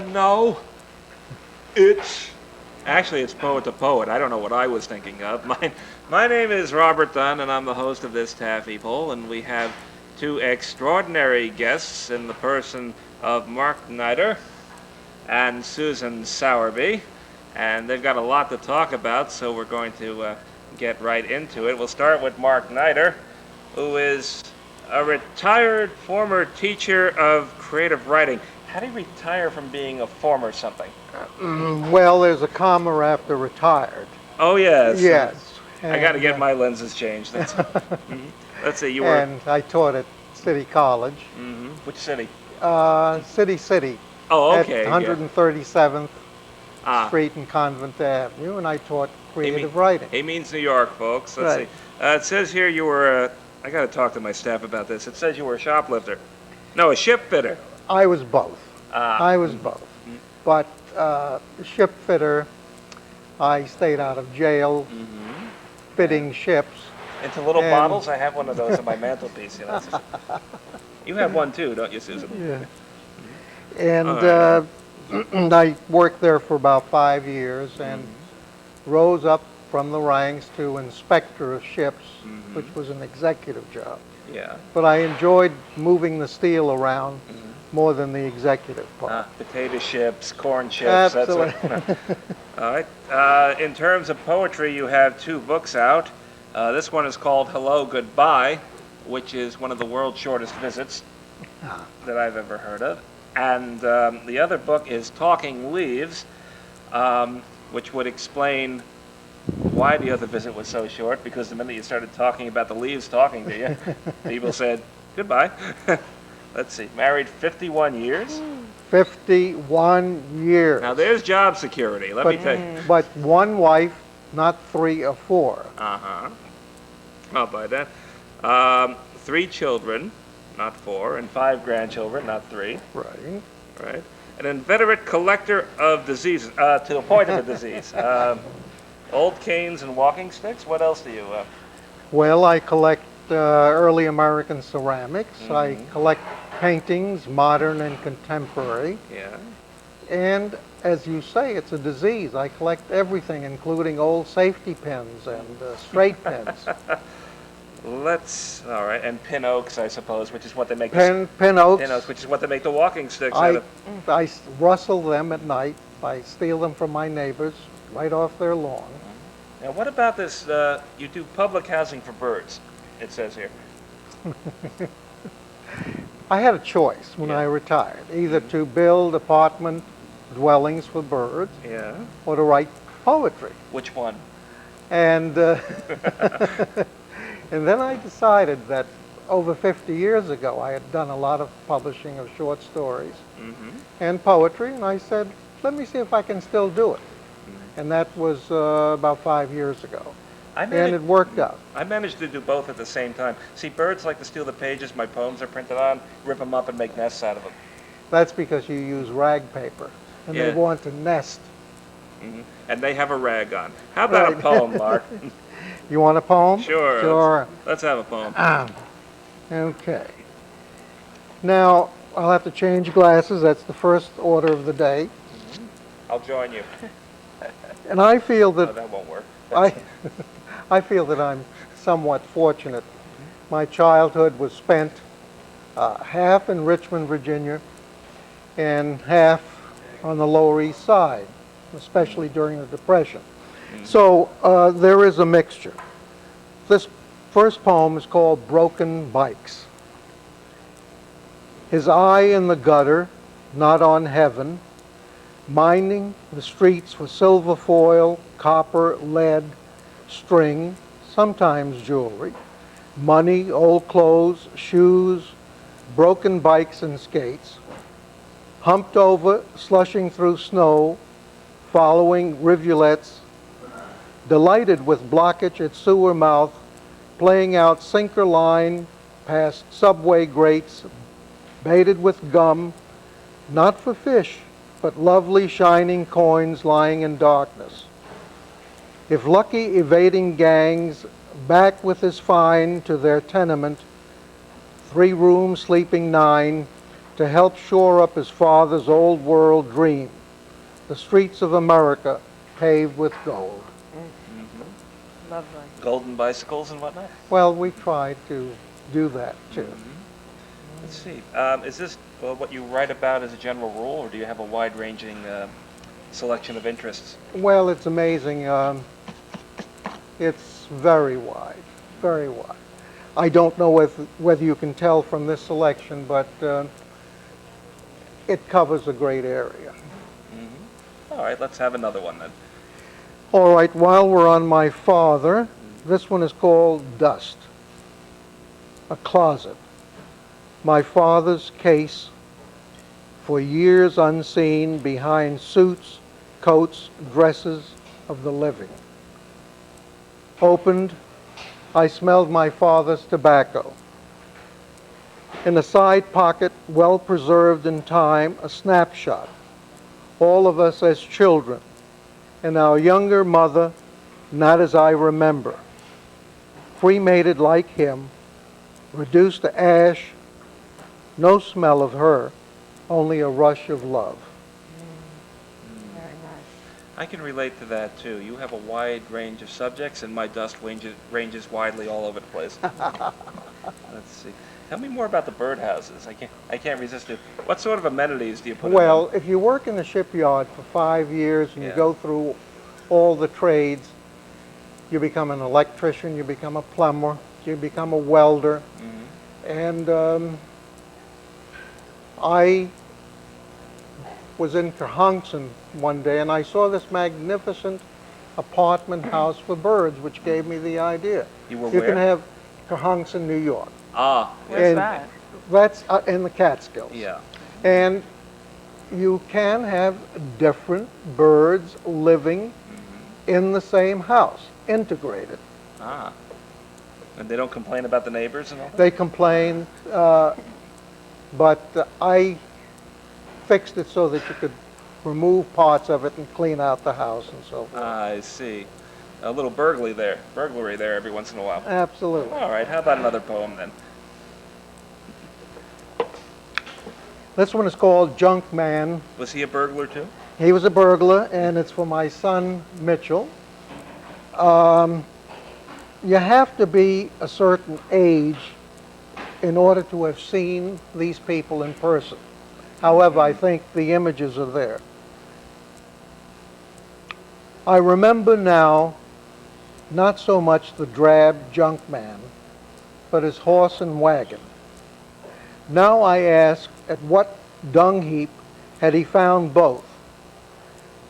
No, it's actually it's poet to poet. I don't know what I was thinking of. My name is Robert Dunn, and I'm the host of this Taffy Poll. And we have two extraordinary guests in the person of Mark Neider and Susan Sowerby, and they've got a lot to talk about. So we're going to get right into it. We'll start with Mark Neider, who is a retired former teacher of creative writing. How do you retire from being a former something? Well, there's a comma after retired. Oh, yes. Yes. I got to get my lenses changed. Let's see, you were... And I taught at City College. Which city? City. Oh, okay. At 137th Ah. Street and Convent Avenue, and I taught creative He writing. means New York, folks. Let's Right. see. It says here you were... I got to talk to my staff about this. It says you were a shoplifter. No, a ship fitter. I was both. Ah. I was both. But ship fitter, I stayed out of jail fitting ships. Into little And- bottles? I have one of those on my mantelpiece. You know, you have one too, don't you, Susan? Yeah. And All I worked there for about 5 years and rose up from the ranks to inspector of ships, which was an executive job. Yeah. But I enjoyed moving the steel around more than the executive part. Potato chips, corn chips, Absolutely. that sort of... All right. In terms of poetry, you have two books out. This one is called Hello, Goodbye, which is one of the world's shortest visits that I've ever heard of. And the other book is Talking Leaves, which would explain why the other visit was so short, because the minute you started talking about the leaves talking to you, people said, goodbye. Let's see, married 51 years? 51 years. Now there's job security, let me tell you. But one wife, not 3 or 4. Uh-huh. I'll buy that. 3 children, not 4, and 5 grandchildren, not 3. Right. Right. An inveterate collector of diseases, to the point of a disease. Old canes and walking sticks, what else do you... Well, I collect early American ceramics. I collect paintings, modern and contemporary. Yeah. And as you say, it's a disease. I collect everything, including old safety pins and straight pins. All right, and pin oaks, I suppose, which is what they make Pin oaks. Pin oaks, which is what they make the walking sticks out of. I rustle them at night. I steal them from my neighbors right off their lawn. Now, what about this, you do public housing for birds, it says here. I had a choice when I retired, either to build apartment dwellings for birds Yeah. or to write poetry. Which one? And and then I decided that over 50 years ago I had done a lot of publishing of short stories and poetry, and I said, let me see if I can still do it. And that was about 5 years ago. And it worked out. I managed to do both at the same time. See, birds like to steal the pages my poems are printed on, rip them up and make nests out of them. That's because you use rag paper, and they want to nest. And they have a rag on. How about a poem, Mark? You want a poem? Sure. Sure. Let's have a poem. Okay. Now, I'll have to change glasses. That's the first order of the day. I'll join you. And I feel that Oh, that won't work. I feel that I'm somewhat fortunate. My childhood was spent half in Richmond, Virginia, and half on the Lower East Side, especially during the Depression. So there is a mixture. This first poem is called Broken Bikes. His eye in the gutter, not on heaven, mining the streets for silver foil, copper, lead, string, sometimes jewelry, money, old clothes, shoes, broken bikes and skates, humped over, slushing through snow, following rivulets, delighted with blockage at sewer mouth, playing out sinker line past subway grates, baited with gum, not for fish, but lovely shining coins lying in darkness. If lucky evading gangs, back with his fine to their tenement, 3 rooms sleeping 9, to help shore up his father's old world dream, the streets of America paved with gold. Lovely. Golden bicycles and whatnot. Well, we tried to do that too. Let's see. Is this what you write about as a general rule, or do you have a wide-ranging selection of interests? Well, it's amazing. It's very wide, very wide. I don't know whether you can tell from this selection, but it covers a great area. All right, let's have another one then. All right, while we're on my father, this one is called Dust, a closet. My father's case, for years unseen behind suits, coats, dresses of the living. Opened, I smelled my father's tobacco. In a side pocket, well preserved in time, a snapshot. All of us as children, and our younger mother, not as I remember. Cremated like him, reduced to ash, no smell of her, only a rush of love. Very nice. I can relate to that too. You have a wide range of subjects, and my dust ranges widely all over the place. Let's see. Tell me more about the birdhouses. I can't resist it. What sort of amenities do you put in Well, them? if you work in the shipyard for 5 years and you Yeah. go through all the trades, you become an electrician, you become a plumber, you become a welder, and I was in Kerhonkson one day and I saw this magnificent apartment house for birds, which gave me the idea. You were You where? can have Kerhonkson, New York. Ah, Where's And that? That's in the Catskills. yeah. And you can have different birds living in the same house, integrated. Ah. And they don't complain about the neighbors and all that? They complain, but I fixed it so that you could remove parts of it and clean out the house and so forth. I see. A little burglary there every once in a while. Absolutely. All right, how about another poem then? This one is called Junk Man. Was he a burglar too? He was a burglar, and it's for my son, Mitchell. You have to be a certain age in order to have seen these people in person. However, I think the images are there. I remember now not so much the drab junk man, but his horse and wagon. Now I ask, at what dung heap had he found both?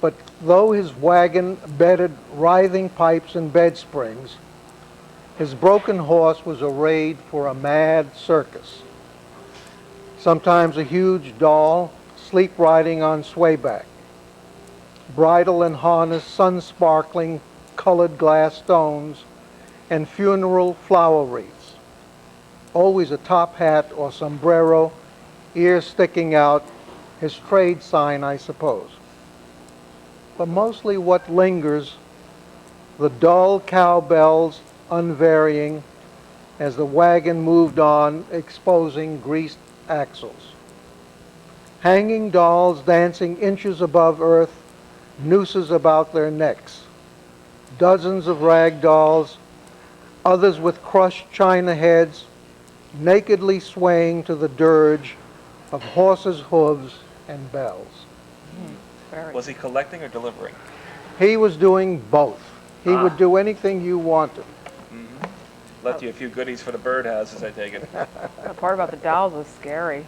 But though his wagon bedded writhing pipes and bed springs, his broken horse was arrayed for a mad circus. Sometimes a huge doll, sleep riding on swayback. Bridle and harness, sun-sparkling, colored glass stones, and funeral flower wreaths. Always a top hat or sombrero, ears sticking out, his trade sign, I suppose. But mostly what lingers, the dull cowbells unvarying as the wagon moved on, exposing greased axles. Hanging dolls dancing inches above earth, nooses about their necks. Dozens of rag dolls, others with crushed china heads, nakedly swaying to the dirge of horses' hooves and bells. Very. Was he collecting or delivering? He was doing both. He would Ah. do anything you wanted. Left you a few goodies for the birdhouses, I take it. The part about the dolls was scary.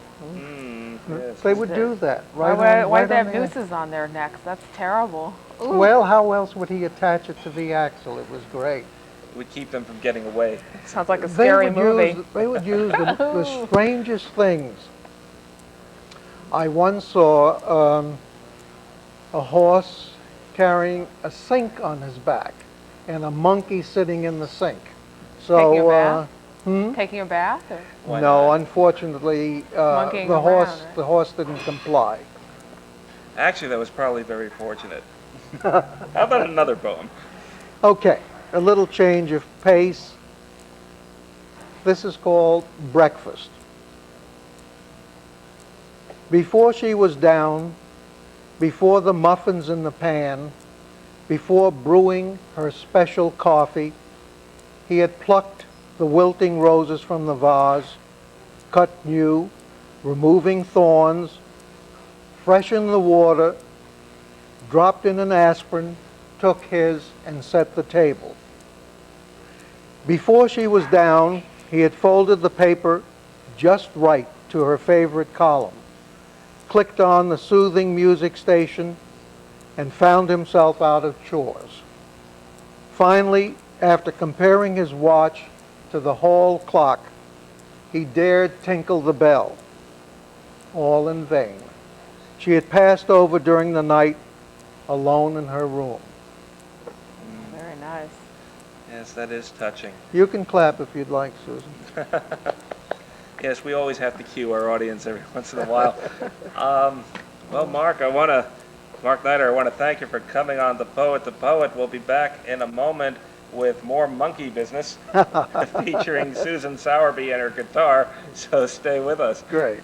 Yes. They would do that. Why, Right why on, do they right have on the- nooses on their necks? That's terrible. Ooh. Well, how else would he attach it to the axle? It was great. It would keep them from getting away. Sounds like a scary movie. They would use the strangest things. I once saw a horse carrying a sink on his back and a monkey sitting in the sink. So, Taking a bath? hmm? Taking a bath? Or? Why No, not? unfortunately, Monkeying the around, horse right? the horse didn't comply. Actually, that was probably very fortunate. How about another poem? Okay, a little change of pace. This is called Breakfast. Before she was down, before the muffins in the pan, before brewing her special coffee, he had plucked the wilting roses from the vase, cut new, removing thorns, freshened the water, dropped in an aspirin, took his, and set the table. Before she was down, he had folded the paper just right to her favorite column, clicked on the soothing music station, and found himself out of chores. Finally, after comparing his watch to the hall clock, he dared tinkle the bell. All in vain. She had passed over during the night, alone in her room. Very nice. Yes, that is touching. You can clap if you'd like, Susan. Yes, we always have to cue our audience every once in a while. Well, Mark Neider, I want to thank you for coming on The Poet. We'll be back in a moment with more monkey business featuring Susan Sowerby and her guitar, so stay with us. Great.